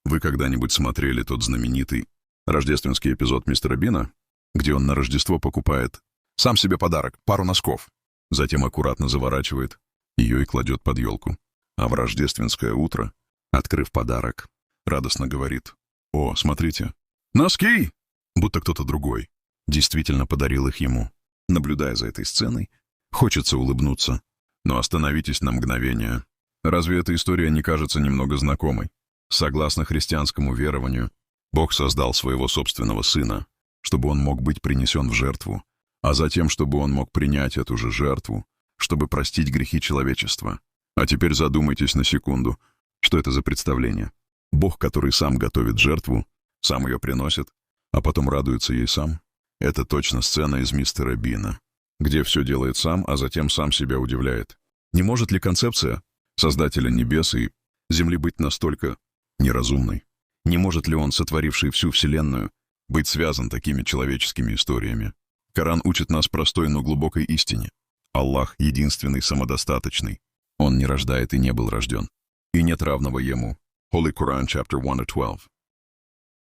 Вы когда-нибудь смотрели тот знаменитый рождественский эпизод мистера Бина, где он на Рождество покупает сам себе подарок, пару носков, затем аккуратно заворачивает ее и кладет под елку, а в рождественское утро, открыв подарок, радостно говорит: «О, смотрите, носки!» Будто кто-то другой действительно подарил их ему. Наблюдая за этой сценой, хочется улыбнуться, но остановитесь на мгновение. Разве эта история не кажется немного знакомой? Согласно христианскому верованию, Бог создал своего собственного Сына, чтобы он мог быть принесен в жертву, а затем, чтобы он мог принять эту же жертву, чтобы простить грехи человечества. А теперь задумайтесь на секунду, что это за представление? Бог, который сам готовит жертву, сам ее приносит, а потом радуется ей сам. Это точно сцена из мистера Бина, где все делает сам, а затем сам себя удивляет. Не может ли концепция Создателя небес и земли быть настолько неразумной? Не может ли он, сотворивший всю Вселенную, быть связан такими человеческими историями? Коран учит нас простой, но глубокой истине. Аллах единственный, самодостаточный. Он не рождает и не был рожден. И нет равного ему. Holy Quran, chapter 1-12.